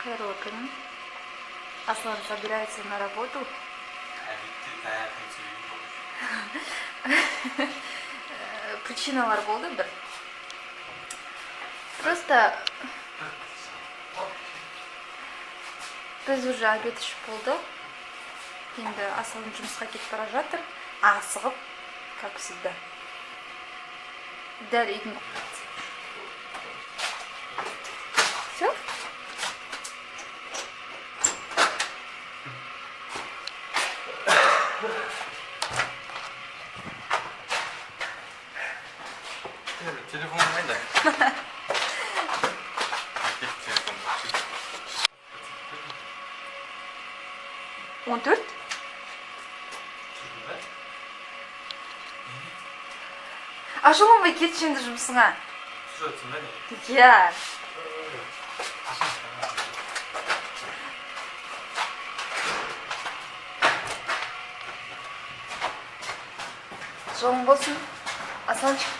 Кайрокин. Аслан собирается на работу. Причиналар болды бір. Просто біз уже обед ішіп болды. Енді Аслан жұмысқа кетіп бара жатыр. Асығып, как всегда. Дәл үйдің. Все? Телефон қайда? Телефон 14? Ашылынбай кетші енді жұмысыңа. Түсірсің бе не? Иә. Жолың болсын, Асланчик.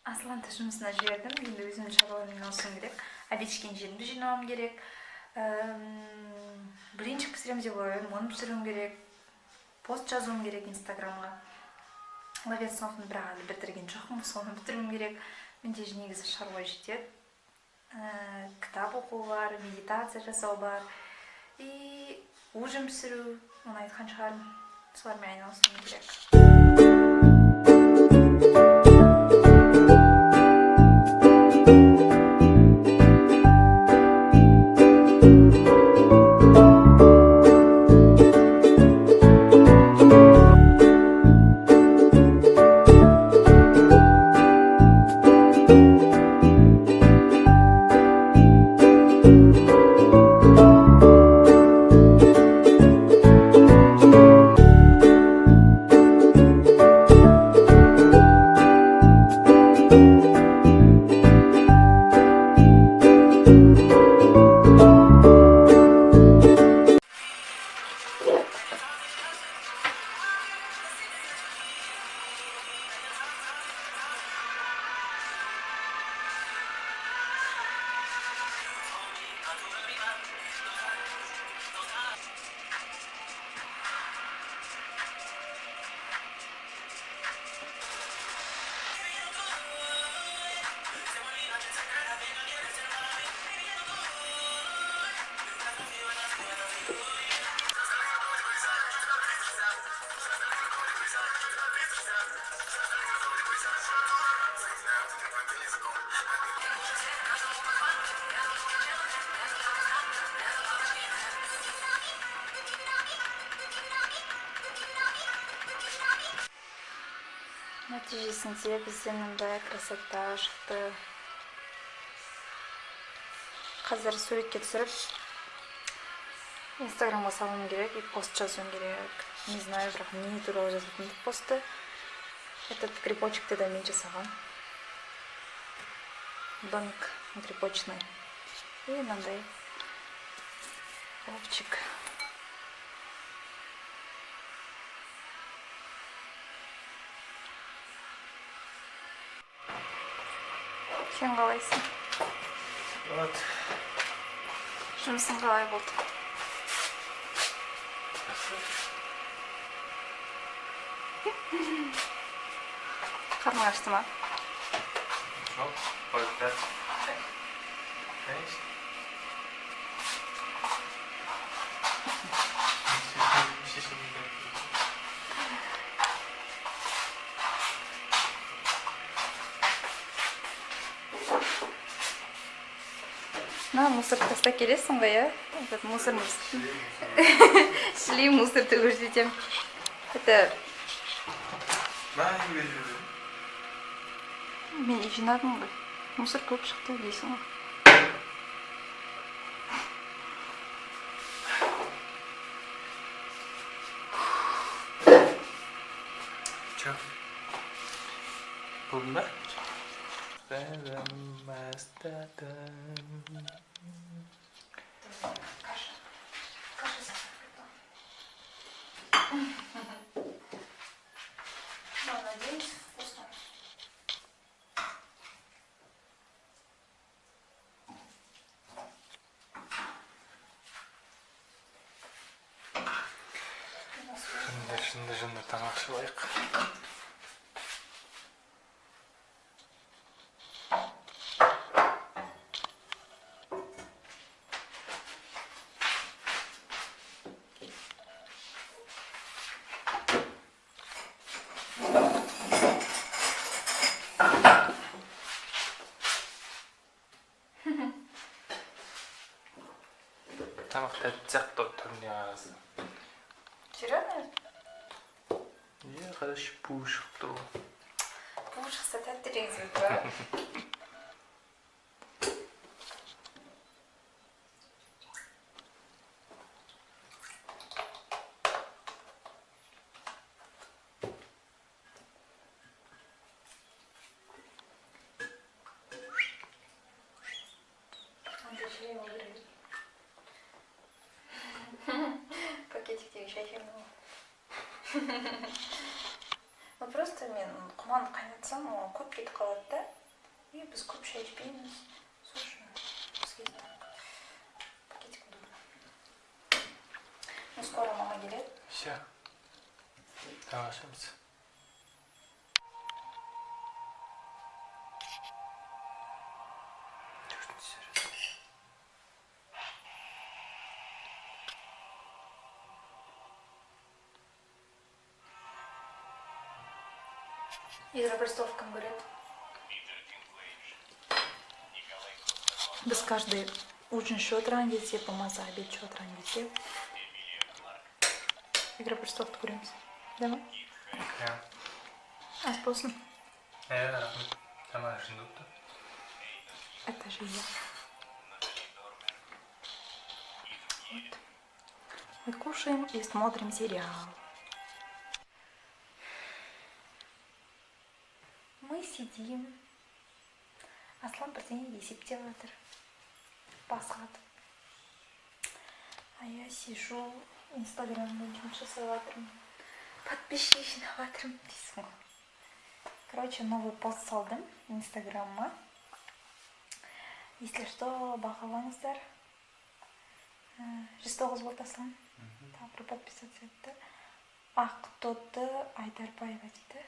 Асланды жұмысына жібердім. Енді өзімнің шаруаммен айналысуым керек. Обед ішкен жерімді жинауым керек. Блинчик пісіремін деп ойлаймын, оны пісіруім керек. Пост жазуым керек Инстаграмға. Ловец сыныптың бірақ әлі бітірген жоқпын, соны бітіруім керек. Менде негізі шаруа жетеді. Кітап оқу бар, медитация жасау бар. И ужин пісіру, оны айтқан шығармын. Солармен айналысуым керек. Нәтижесінде бізден мұндай красота шықты. Қазір суретке түсіріп Инстаграмға салуым керек и пост жазуым керек. Не знаю, бірақ не туралы жазатын посты. Этот крепочек да мен жасаған. Домик крепочный. И мынандай овчик. Сен қалайсың? Вот. Жұмысың қалай болды? Қарның ашты ма? Жоқ, қойып бер. Конечно. На, мусор таста келесің ғой, иә? Этот мусор шли мусорды көрсетем. Это... Мен жинадым ғой. Мусор көп шықты дейсің ғой. Чё? Болдың ба? Бәрім бастадым. Жынды тамақ ішіп тамақ тәтті сияқты түріне қарасы. Серьезно? Иә, қарашы бу шығып тұр ғой. Бұл шықса тәттірек звук. Пакетиктегі шай ішемін. Ну просто мен құманды қайнатсам, ол көп кетіп қалады да. И біз көп шай ішпейміз. Сол үшін бізге пакетик удобно. Ну скоро мама келеді. Все. Тамақ ішеміз. Игропрестоловкам говорят. Біз каждый ужин еще отырған кезде, болмаса обед еще отырған кезде Игропрестоловты көреміз. Да ма? Иә. Ас болсын. Рахмет. Тамақ ішінде өтті. Это же я. Вот. Мы кушаем и смотрим сериал. Мы сидим. Аслан бірдеңе есептеп жатыр. Басады. А я сижу, инстаграмда жұмыс жасап жатырмын. Подписчик жинап жатырмын дейсің ғой. Короче, новый пост салдым инстаграмма. Если что, бағалаңыздар. 109 болды Аслан. Тағы бір подписаться етті. Ақтоты Айдарбаева дейді.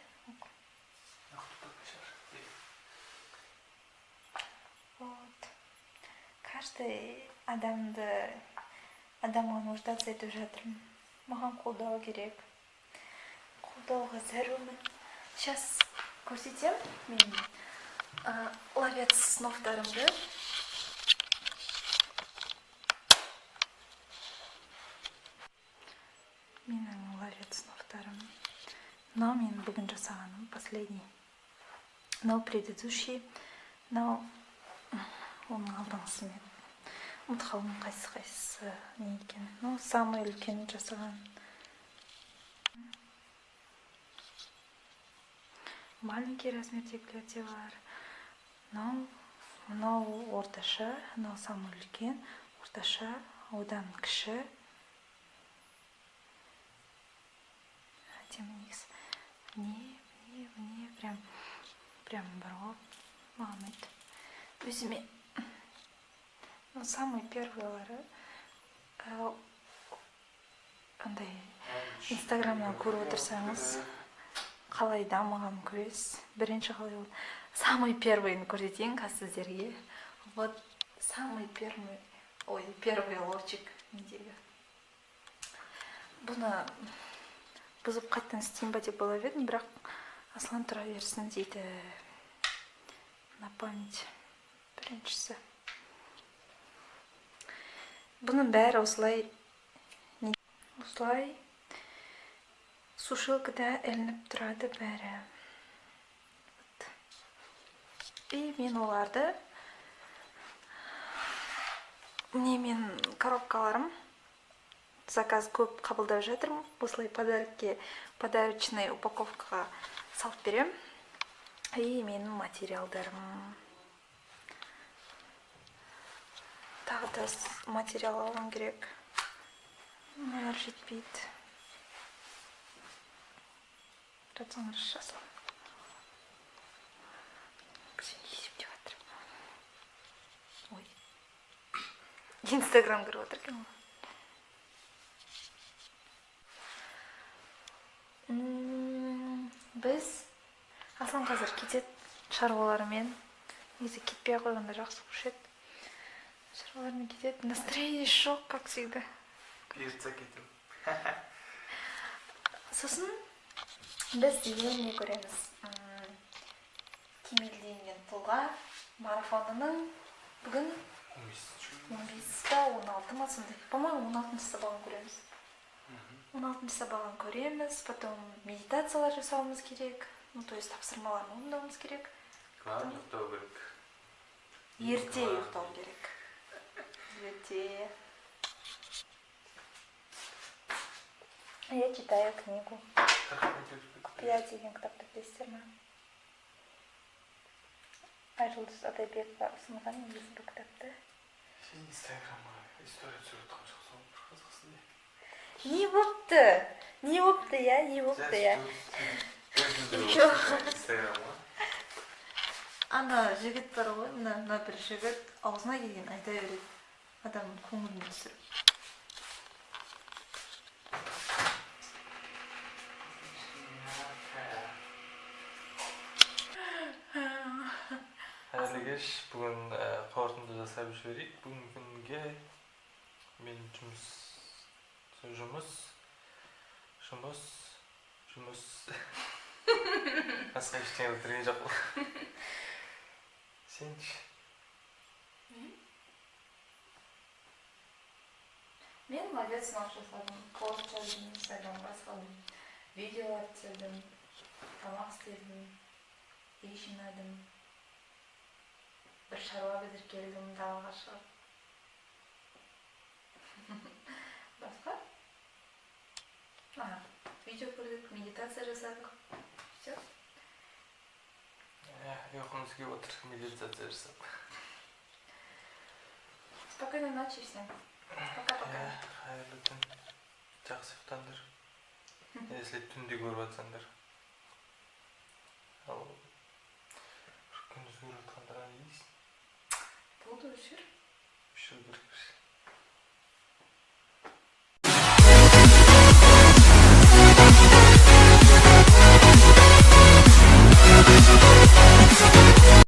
Вот. Каждый адамға нуждаться етіп жатырмын. Маған қолдау керек. Қолдауға зәрумін. Сейчас көрсетем мен ловец сновтарымды. Менің ловец сновтарым. Но мен бүгін жасағаным последний. Но предыдущий. Но оның алдыңғысы мен ұмытып қалдым қайсысы не екен. Ну, самый үлкен жасаған. Маленький размердегілер де бар. Мынау орташа, мынау самый үлкен, орташа, одан кіші. Темнейс. Мне прям бро. Мамет. Өзіме. Ну, самый первыйлары. Қандай инстаграмнан көріп отырсаңыз, қалай дамыған көресіз. Бірінші қалай болды. Самый первыйын көрсетейін сіздерге. Вот самый первый ловчик недегі. Бұны бұзып қайттан істейін ба деп ойлап едім, бірақ Аслан тұра берсін дейді. На память. Біріншісі. Бұның бәрі осылай сушилкада ілініп тұрады бәрі. И мен оларды мен коробкаларым заказ көп қабылдап жатырмын. Осылай подарочный упаковкаға салып берем. И менің материалдарым. Тағы да материал алғым керек. Олар жетпейді. Жатсаңыз жасалым. Есептеп жатырмын. Ой. Инстаграм көріп отыр екен ғой. Біз Асан қазір кетет шаруалармен. Негізі кетпей қойғанда жақсы болушы еді. Шаруалармен кетет. Настроение жоқ, как всегда. Бұйыртса кетем. Сосын біз деген не көреміз? Кемелденген тұлға марафонының бүгін 15-та 16 ма сондай. По-моему, 16 сабағын көреміз. 16 сабағын көреміз, потом медитациялар жасауымыз керек. Ну, то есть тапсырмаларын орындауымыз керек. Главное, ұйықтау керек. Ерте ұйықтау керек. Ерте. Я читаю книгу. «Құпия» деген кітапты білесіздер ме? Айжұлдыз Атайбекова ұсынған негізі бұл кітапты. Сен инстаграмға история түсіріп отырған бір қызықсың не? Не болыпты? Не болыпты, я? Не болыпты, я? Инстаграмға? Ана жігіт бар ғой, мына бір жігіт аузына келген айта береді. Адам көңілін түсіріп. Қайырлы кеш, бүгін қорытынды жасап жіберейік. Бүгін күнге мен жұмыс. Басқа ештеңе бітірген жоқ қой. Сенші? Мен молодец жасадым. Пост жаздым, инстаграмға салдым. Видеолар түсірдім. Тамақ істедім. Үй жинадым. Бір шаруа бітіріп келдім далаға шығып. Басқа? Видео көрдік, медитация жасадық. Все. Ұйқымыз келіп отыр, медитация жасап. Спокойной ночи всем. Пока-пока. Қайырлы түн. Жақсы ұйықтаңдар. Если түнде көріп жатсаңдар.